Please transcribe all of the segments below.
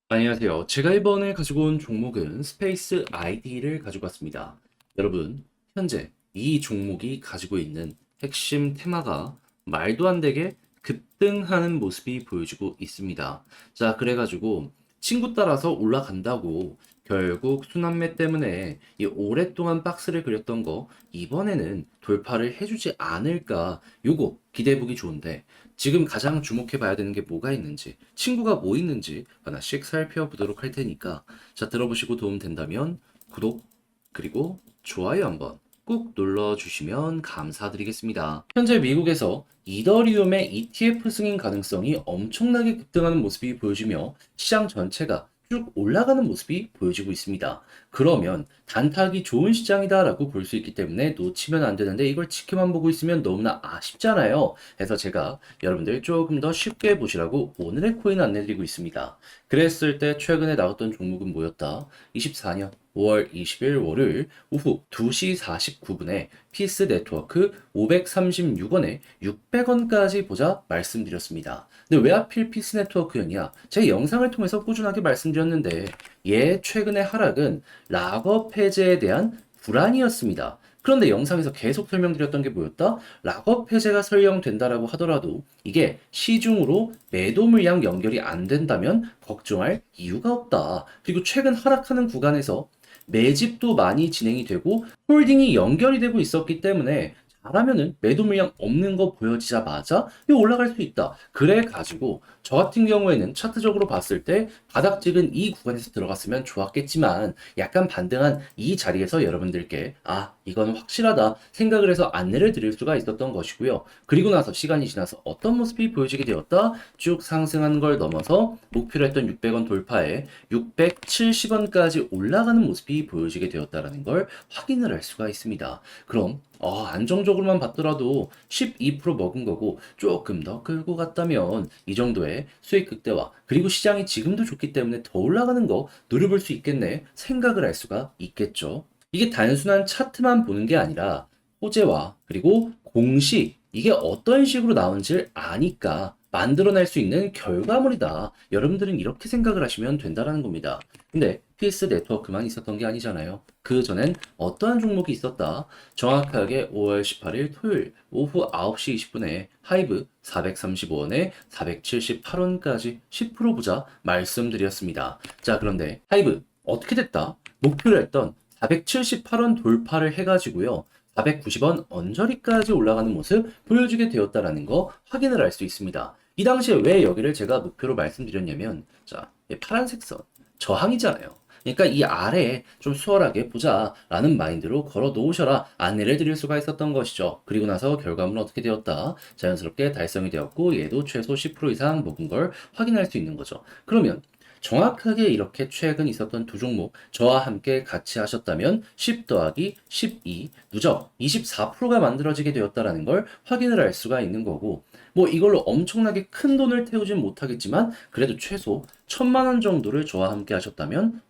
안녕하세요. 제가 이번에 가지고 온 종목은 스페이스 아이디를 가지고 왔습니다. 여러분, 현재 이 종목이 가지고 있는 핵심 테마가 말도 안 되게 급등하는 모습이 보여지고 있습니다. 자, 그래가지고 친구 따라서 올라간다고 결국 순환매 때문에 이 오랫동안 박스를 그렸던 거 이번에는 돌파를 해주지 않을까 요거 기대해보기 좋은데 지금 가장 주목해 봐야 되는 게 뭐가 있는지, 친구가 뭐 있는지 하나씩 살펴보도록 할 테니까, 자, 들어보시고 도움 된다면 구독, 그리고 좋아요 한번 꾹 눌러주시면 감사드리겠습니다. 현재 미국에서 이더리움의 ETF 승인 가능성이 엄청나게 급등하는 모습이 보여지며 시장 전체가 쭉 올라가는 모습이 보여지고 있습니다. 그러면 단타하기 좋은 시장이다라고 볼 수 있기 때문에 놓치면 안 되는데 이걸 지켜만 보고 있으면 너무나 아쉽잖아요. 그래서 제가 여러분들 조금 더 쉽게 보시라고 오늘의 코인 안내드리고 있습니다. 그랬을 때 최근에 나왔던 종목은 뭐였다? 24년 5월 20일 월요일 오후 2시 49분에 피스 네트워크 536원에 600원까지 보자 말씀드렸습니다. 근데 왜 하필 피스 네트워크였냐? 제 영상을 통해서 꾸준하게 말씀드렸는데 얘 최근의 하락은 락업 해제에 대한 불안이었습니다. 그런데 영상에서 계속 설명드렸던 게 뭐였다? 락업 해제가 설령된다라고 하더라도 이게 시중으로 매도 물량 연결이 안 된다면 걱정할 이유가 없다. 그리고 최근 하락하는 구간에서 매집도 많이 진행이 되고 홀딩이 연결이 되고 있었기 때문에 잘하면은 매도 물량 없는 거 보여지자마자 이거 올라갈 수 있다. 그래 가지고 저 같은 경우에는 차트적으로 봤을 때 바닥 찍은 이 구간에서 들어갔으면 좋았겠지만 약간 반등한 이 자리에서 여러분들께 이건 확실하다 생각을 해서 안내를 드릴 수가 있었던 것이고요. 그리고 나서 시간이 지나서 어떤 모습이 보여지게 되었다? 쭉 상승하는 걸 넘어서 목표로 했던 600원 돌파에 670원까지 올라가는 모습이 보여지게 되었다는 걸 확인을 할 수가 있습니다. 그럼 안정적으로만 봤더라도 12% 먹은 거고 조금 더 끌고 갔다면 이 정도의 수익 극대화 그리고 시장이 지금도 좋기 때문에 더 올라가는 거 노려볼 수 있겠네 생각을 할 수가 있겠죠. 이게 단순한 차트만 보는 게 아니라 호재와 그리고 공식 이게 어떤 식으로 나온지를 아니까 만들어낼 수 있는 결과물이다. 여러분들은 이렇게 생각을 하시면 된다는 겁니다. 근데 PS 네트워크만 있었던 게 아니잖아요. 그 전엔 어떠한 종목이 있었다? 정확하게 5월 18일 토요일 오후 9시 20분에 하이브 435원에 478원까지 10% 부자 말씀드렸습니다. 자, 그런데 하이브 어떻게 됐다? 목표를 했던 478원 돌파를 해가지고요. 490원 언저리까지 올라가는 모습 보여주게 되었다라는 거 확인을 할 수 있습니다. 이 당시에 왜 여기를 제가 목표로 말씀드렸냐면, 자, 파란색 선, 저항이잖아요. 그러니까 이 아래에 좀 수월하게 보자라는 마인드로 걸어 놓으셔라 안내를 드릴 수가 있었던 것이죠. 그리고 나서 결과물은 어떻게 되었다? 자연스럽게 달성이 되었고 얘도 최소 10% 이상 먹은 걸 확인할 수 있는 거죠. 그러면 정확하게 이렇게 최근 있었던 두 종목 저와 함께 같이 하셨다면 10 더하기 12 누적 24%가 만들어지게 되었다라는 걸 확인을 할 수가 있는 거고 뭐 이걸로 엄청나게 큰 돈을 태우진 못하겠지만 그래도 최소 1000만 원 정도를 저와 함께 하셨다면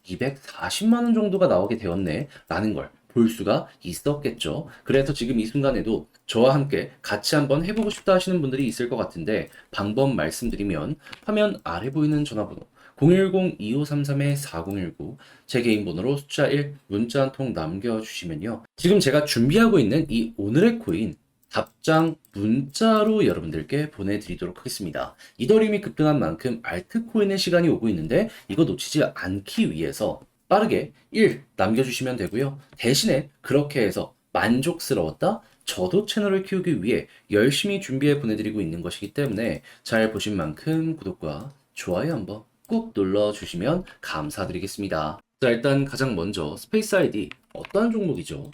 240만 원 정도가 나오게 되었네 라는 걸 볼 수가 있었겠죠. 그래서 지금 이 순간에도 저와 함께 같이 한번 해보고 싶다 하시는 분들이 있을 것 같은데 방법 말씀드리면 화면 아래 보이는 전화번호 010-2533-4019 제 개인 번호로 숫자 1 문자 한 통 남겨주시면요. 지금 제가 준비하고 있는 이 오늘의 코인 답장 문자로 여러분들께 보내드리도록 하겠습니다. 이더리움이 급등한 만큼 알트코인의 시간이 오고 있는데 이거 놓치지 않기 위해서 빠르게 1 남겨주시면 되고요. 대신에 그렇게 해서 만족스러웠다? 저도 채널을 키우기 위해 열심히 준비해 보내드리고 있는 것이기 때문에 잘 보신 만큼 구독과 좋아요 한번 꾹 눌러주시면 감사드리겠습니다. 자, 일단 가장 먼저 스페이스 아이디 어떠한 종목이죠?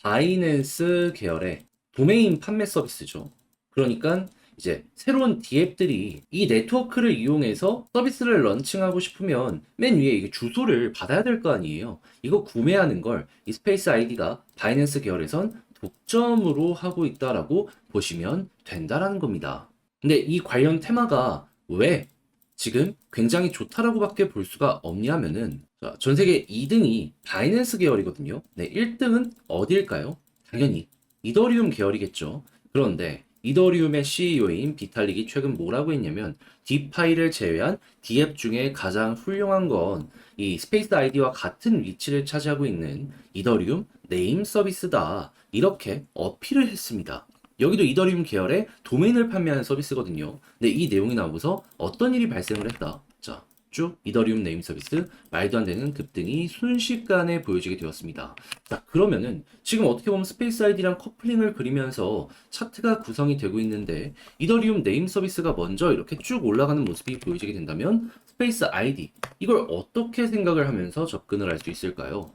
바이낸스 계열의 도메인 판매 서비스죠. 그러니까 이제 새로운 디앱들이 이 네트워크를 이용해서 서비스를 런칭하고 싶으면 맨 위에 이게 주소를 받아야 될 거 아니에요. 이거 구매하는 걸 이 스페이스 아이디가 바이낸스 계열에선 독점으로 하고 있다라고 보시면 된다라는 겁니다. 근데 이 관련 테마가 왜 지금 굉장히 좋다라고밖에 볼 수가 없냐면은 전 세계 2등이 바이낸스 계열이거든요. 네, 1등은 어디일까요? 당연히 이더리움 계열이겠죠. 그런데 이더리움의 CEO인 비탈릭이 최근 뭐라고 했냐면 디파이를 제외한 디앱 중에 가장 훌륭한 건 이 스페이스 아이디와 같은 위치를 차지하고 있는 이더리움 네임 서비스다. 이렇게 어필을 했습니다. 여기도 이더리움 계열의 도메인을 판매하는 서비스거든요. 근데 이 내용이 나오고서 어떤 일이 발생을 했다. 자, 쭉 이더리움 네임 서비스 말도 안 되는 급등이 순식간에 보여지게 되었습니다. 자, 그러면은 지금 어떻게 보면 스페이스 아이디랑 커플링을 그리면서 차트가 구성이 되고 있는데 이더리움 네임 서비스가 먼저 이렇게 쭉 올라가는 모습이 보여지게 된다면 스페이스 아이디 이걸 어떻게 생각을 하면서 접근을 할 수 있을까요?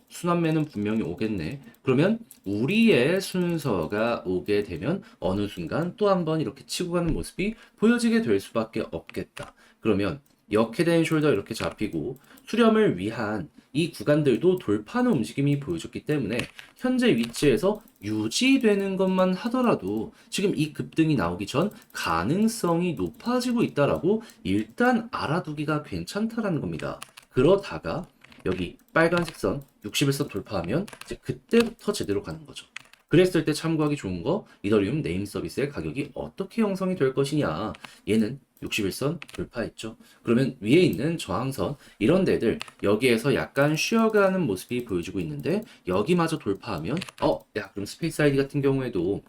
순환매는 분명히 오겠네. 그러면 우리의 순서가 오게 되면 어느 순간 또 한 번 이렇게 치고 가는 모습이 보여지게 될 수밖에 없겠다. 그러면 역헤드앤 숄더 이렇게 잡히고 수렴을 위한 이 구간들도 돌파하는 움직임이 보여줬기 때문에 현재 위치에서 유지되는 것만 하더라도 지금 이 급등이 나오기 전 가능성이 높아지고 있다라고 일단 알아두기가 괜찮다라는 겁니다. 그러다가 여기 빨간색 선 61선 돌파하면 이제 그때부터 제대로 가는 거죠. 그랬을 때 참고하기 좋은 거 이더리움 네임 서비스의 가격이 어떻게 형성이 될 것이냐. 얘는 61선 돌파했죠. 그러면 위에 있는 저항선 이런 데들 여기에서 약간 쉬어가는 모습이 보여지고 있는데 여기마저 돌파하면 야 그럼 스페이스 아이디 같은 경우에도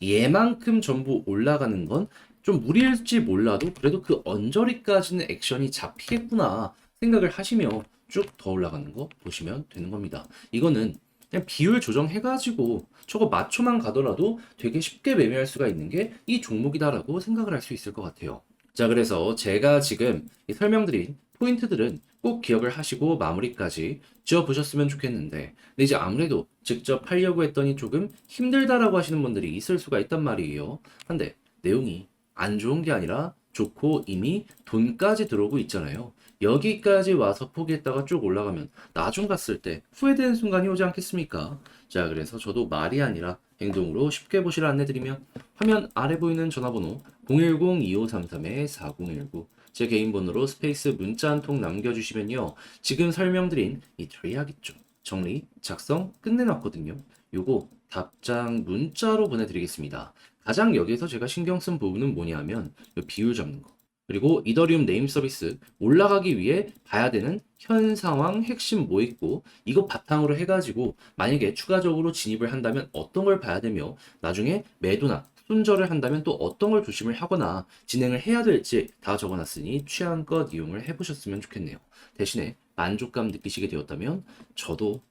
얘만큼 전부 올라가는 건 좀 무리일지 몰라도 그래도 그 언저리까지는 액션이 잡히겠구나 생각을 하시며 쭉 더 올라가는 거 보시면 되는 겁니다. 이거는 그냥 비율 조정해가지고 저거 맞춰만 가더라도 되게 쉽게 매매할 수가 있는 게 이 종목이다라고 생각을 할 수 있을 것 같아요. 자, 그래서 제가 지금 이 설명드린 포인트들은 꼭 기억을 하시고 마무리까지 지어보셨으면 좋겠는데, 근데 이제 아무래도 직접 하려고 했더니 조금 힘들다라고 하시는 분들이 있을 수가 있단 말이에요. 근데 내용이 안 좋은 게 아니라 좋고 이미 돈까지 들어오고 있잖아요. 여기까지 와서 포기했다가 쭉 올라가면 나중 갔을 때 후회되는 순간이 오지 않겠습니까? 자, 그래서 저도 말이 아니라 행동으로 쉽게 보시라 안내드리면 화면 아래 보이는 전화번호 010-2533-4019 제 개인 번호로 스페이스 문자 한 통 남겨주시면요. 지금 설명드린 이 트레이하기 쪽 정리, 작성 끝내놨거든요. 요거 답장 문자로 보내드리겠습니다. 가장 여기에서 제가 신경 쓴 부분은 뭐냐면 요 비율 잡는 거. 그리고 이더리움 네임 서비스 올라가기 위해 봐야 되는 현 상황 핵심 뭐 있고 이거 바탕으로 해가지고 만약에 추가적으로 진입을 한다면 어떤 걸 봐야 되며 나중에 매도나 손절을 한다면 또 어떤 걸 조심을 하거나 진행을 해야 될지 다 적어놨으니 취향껏 이용을 해보셨으면 좋겠네요. 대신에 만족감 느끼시게 되었다면 저도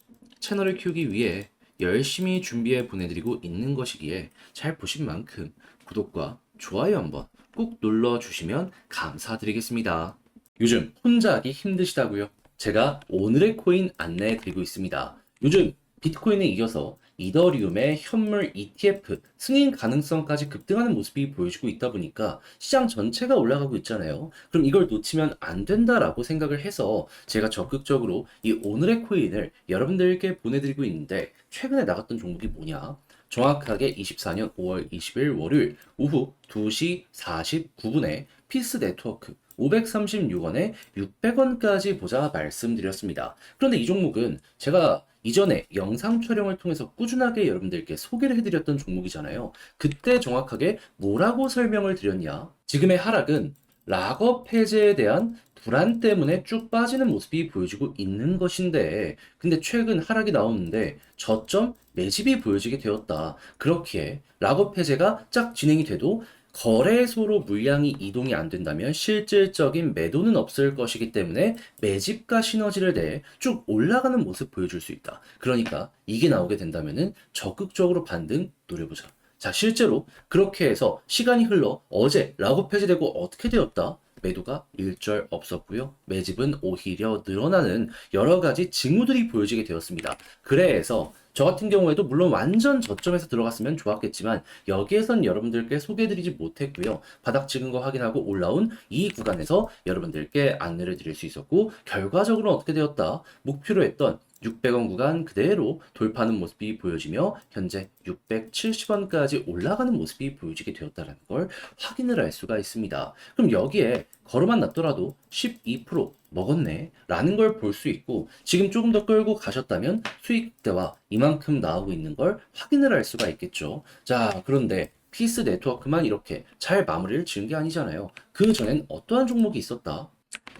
채널을 키우기 위해 열심히 준비해 보내드리고 있는 것이기에 잘 보신 만큼 구독과 좋아요 한번 꼭 눌러주시면 감사드리겠습니다. 요즘 혼자 하기 힘드시다고요? 제가 오늘의 코인 안내해 드리고 있습니다. 요즘 비트코인에 이어서 이더리움의 현물 ETF 승인 가능성까지 급등하는 모습이 보여지고 있다 보니까 시장 전체가 올라가고 있잖아요. 그럼 이걸 놓치면 안 된다라고 생각을 해서 제가 적극적으로 이 오늘의 코인을 여러분들께 보내드리고 있는데 최근에 나갔던 종목이 뭐냐? 정확하게 24년 5월 20일 월요일 오후 2시 49분에 피스 네트워크 536원에 600원까지 보자 말씀드렸습니다. 그런데 이 종목은 제가 이전에 영상 촬영을 통해서 꾸준하게 여러분들께 소개를 해드렸던 종목이잖아요. 그때 정확하게 뭐라고 설명을 드렸냐? 지금의 하락은 락업 해제에 대한 불안 때문에 쭉 빠지는 모습이 보여지고 있는 것인데, 근데 최근 하락이 나오는데 저점 매집이 보여지게 되었다. 그렇기에 락업 해제가 쫙 진행이 돼도 거래소로 물량이 이동이 안 된다면 실질적인 매도는 없을 것이기 때문에 매집과 시너지를 내 쭉 올라가는 모습 보여줄 수 있다. 그러니까 이게 나오게 된다면은 적극적으로 반등 노려보자. 자, 실제로 그렇게 해서 시간이 흘러 어제 락업 해제되고 어떻게 되었다? 매도가 일절 없었고요. 매집은 오히려 늘어나는 여러 가지 징후들이 보여지게 되었습니다. 그래서 저 같은 경우에도 물론 완전 저점에서 들어갔으면 좋았겠지만 여기에선 여러분들께 소개해드리지 못했고요. 바닥 찍은 거 확인하고 올라온 이 구간에서 여러분들께 안내를 드릴 수 있었고 결과적으로 어떻게 되었다? 목표로 했던 600원 구간 그대로 돌파하는 모습이 보여지며 현재 670원까지 올라가는 모습이 보여지게 되었다는 걸 확인을 할 수가 있습니다. 그럼 여기에 걸어만 놨더라도 12% 먹었네 라는 걸 볼 수 있고 지금 조금 더 끌고 가셨다면 수익대와 이만큼 나오고 있는 걸 확인을 할 수가 있겠죠. 자, 그런데 피스 네트워크만 이렇게 잘 마무리를 지은 게 아니잖아요. 그 전엔 어떠한 종목이 있었다?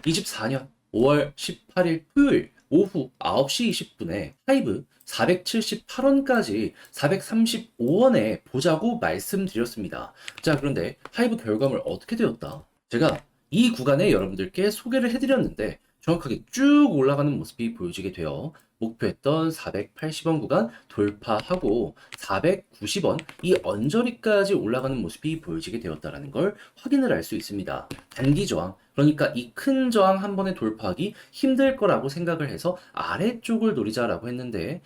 24년 5월 18일 토요일 오후 9시 20분에 하이브 478원까지 435원에 보자고 말씀드렸습니다. 자, 그런데 하이브 결과물 어떻게 되었다? 제가 이 구간에 여러분들께 소개를 해드렸는데 정확하게 쭉 올라가는 모습이 보여지게 되어 목표했던 480원 구간 돌파하고 490원 이 언저리까지 올라가는 모습이 보여지게 되었다는 걸 확인을 할 수 있습니다. 단기 저항, 그러니까 이 큰 저항 한 번에 돌파하기 힘들 거라고 생각을 해서 아래쪽을 노리자라고 했는데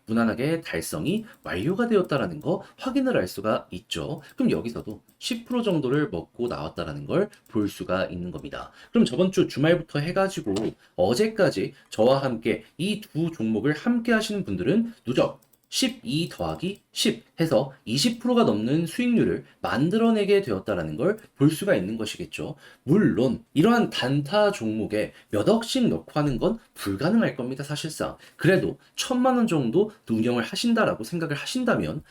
무난하게 달성이 완료가 되었다라는 거 확인을 할 수가 있죠. 그럼 여기서도 10% 정도를 먹고 나왔다라는 걸 볼 수가 있는 겁니다. 그럼 저번 주 주말부터 해가지고 어제까지 저와 함께 이 두 종목을 함께 하시는 분들은 누적 12 더하기 10 해서 20%가 넘는 수익률을 만들어내게 되었다라는 걸 볼 수가 있는 것이겠죠. 물론 이러한 단타 종목에 몇 억씩 넣고 하는 건 불가능할 겁니다, 사실상. 그래도 1,000만 원 정도 운영을 하신다라고 생각을 하신다면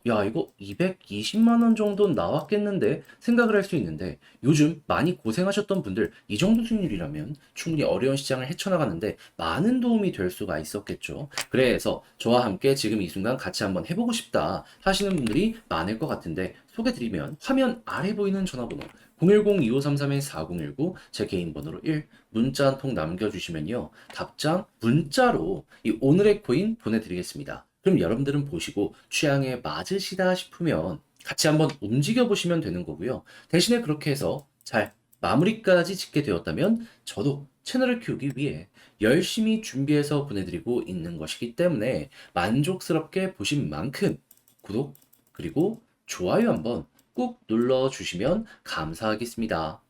야, 이거 220만 원 정도 나왔겠는데 생각을 할 수 있는데 요즘 많이 고생하셨던 분들 이 정도 수익률이라면 충분히 어려운 시장을 헤쳐나가는데 많은 도움이 될 수가 있었겠죠. 그래서 저와 함께 지금 이 순간 같이 한번 해보고 싶다 하시는 분들이 많을 것 같은데 소개드리면 화면 아래 보이는 전화번호 010-2533-4019 제 개인 번호로 1 문자 한 통 남겨주시면요. 답장 문자로 이 오늘의 코인 보내드리겠습니다. 그럼 여러분들은 보시고 취향에 맞으시다 싶으면 같이 한번 움직여 보시면 되는 거고요. 대신에 그렇게 해서 잘 마무리까지 짓게 되었다면 저도 채널을 키우기 위해 열심히 준비해서 보내드리고 있는 것이기 때문에 만족스럽게 보신 만큼 구독 그리고 좋아요 한번 꾹 눌러주시면 감사하겠습니다.